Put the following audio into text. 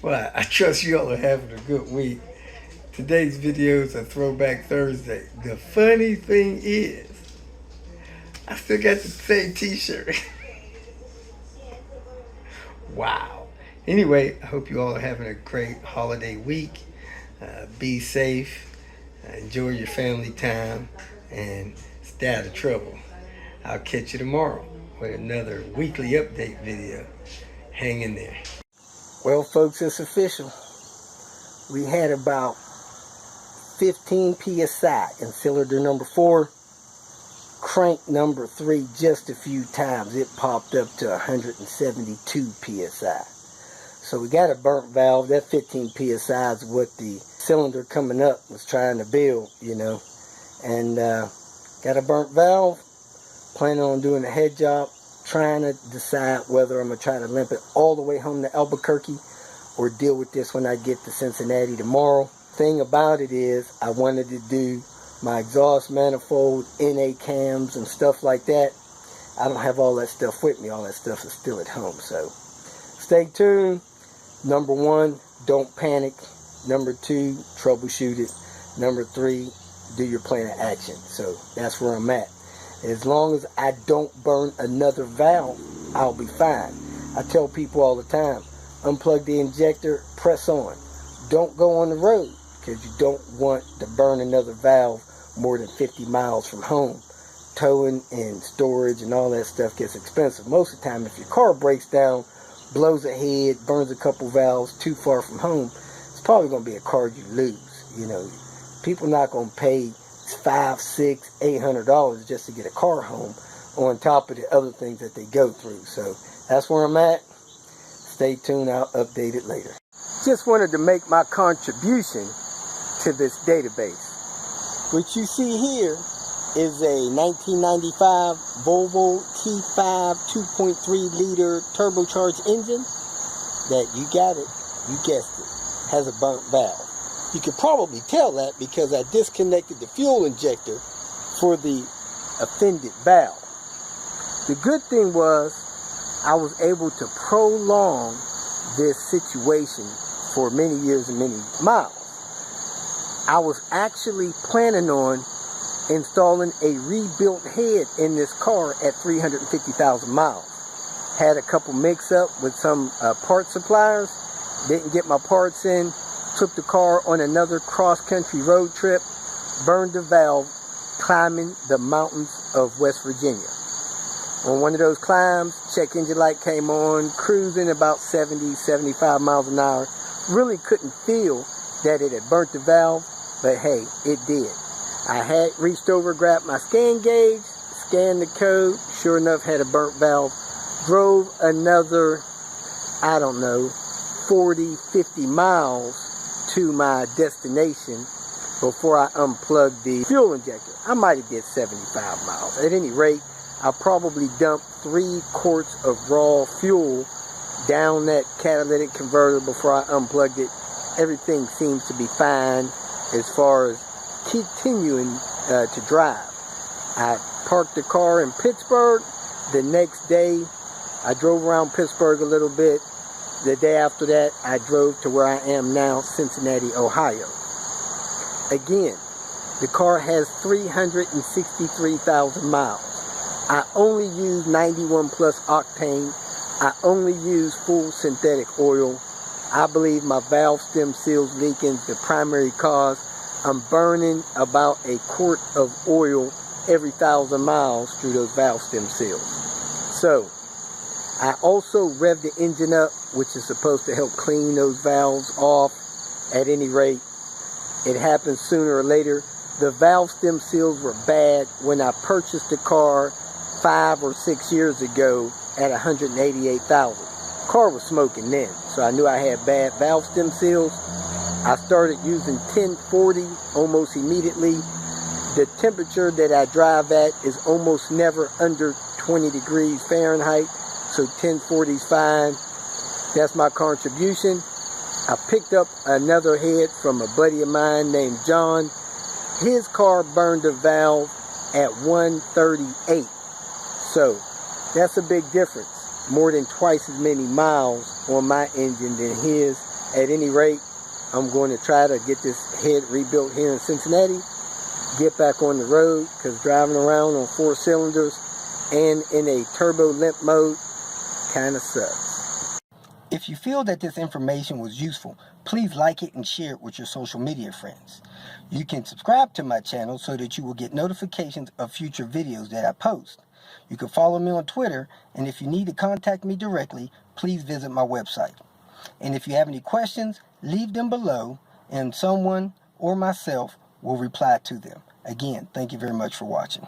Well, I trust you all are having a good week. Today's video is a Throwback Thursday. The funny thing is, I still got the same t-shirt. Wow. Anyway, I hope you all are having a great holiday week. Be safe, enjoy your family time, and stay out of trouble. I'll catch you tomorrow with another weekly update video. Hang in there. Well, folks, it's official. We had about 15 psi in cylinder number 4. Crank number 3 just a few times. It popped up to 172 psi. So we got a burnt valve. That 15 psi is what the cylinder coming up was trying to build, you know. And got a burnt valve. Planning on doing a head job. Trying to decide whether I'm going to try to limp it all the way home to Albuquerque or deal with this when I get to Cincinnati tomorrow. Thing about it is I wanted to do my exhaust manifold, NA cams and stuff like that. I don't have all that stuff with me. All that stuff is still at home. So stay tuned. Number 1, don't panic. Number 2, troubleshoot it. Number 3, do your plan of action. So that's where I'm at. As long as I don't burn another valve, I'll be fine. I tell people all the time, unplug the injector, press on. Don't go on the road because you don't want to burn another valve more than 50 miles from home. Towing and storage and all that stuff gets expensive. Most of the time, if your car breaks down, blows ahead, burns a couple valves too far from home, it's probably going to be a car you lose. You know, people not going to pay $500, $600, $800 just to get a car home on top of the other things that they go through. So that's where I'm at. Stay tuned. I'll update it later. Just wanted to make my contribution to this database. What you see here is a 1995 Volvo T5 2.3 liter turbocharged engine that, you got it, you guessed it, has a burnt valve. You could probably tell that because I disconnected the fuel injector for the offended valve. The good thing was I was able to prolong this situation for many years and many miles. I was actually planning on installing a rebuilt head in this car at 350,000 miles. Had a couple mix-up with some part suppliers. Didn't get my parts in. Took the car on another cross-country road trip. Burned the valve climbing the mountains of West Virginia. On one of those climbs, check engine light came on, cruising about 70, 75 miles an hour. Really couldn't feel that it had burnt the valve, but hey, it did. I had reached over, grabbed my scan gauge, scanned the code, sure enough had a burnt valve. Drove another, I don't know, 40, 50 miles to my destination before I unplugged the fuel injector. I might have did 75 miles. At any rate, I probably dumped 3 quarts of raw fuel down that catalytic converter before I unplugged it. Everything seems to be fine as far as continuing to drive. I parked the car in Pittsburgh. The next day, I drove around Pittsburgh a little bit. The day after that, I drove to where I am now, Cincinnati, Ohio. Again, the car has 363,000 miles. I only use 91 plus octane. I only use full synthetic oil. I believe my valve stem seals leaking is the primary cause. I'm burning about a quart of oil every 1,000 miles through those valve stem seals. So, I also rev the engine up, which is supposed to help clean those valves off. At any rate, it happens sooner or later. The valve stem seals were bad when I purchased the car 5 or 6 years ago at 188,000. Car was smoking then, so I knew I had bad valve stem seals. I started using 1040 almost immediately. The temperature that I drive at is almost never under 20 degrees Fahrenheit, so 1040 is fine. That's my contribution. I picked up another head from a buddy of mine named John. His car burned a valve at 138. So that's a big difference. More than twice as many miles on my engine than his. At any rate, I'm going to try to get this head rebuilt here in Cincinnati, get back on the road, because driving around on 4 cylinders and in a turbo limp mode kind of sucks. If you feel that this information was useful, please like it and share it with your social media friends. You can subscribe to my channel so that you will get notifications of future videos that I post. You can follow me on Twitter, and if you need to contact me directly, please visit my website. And if you have any questions, leave them below, and someone or myself will reply to them. Again, thank you very much for watching.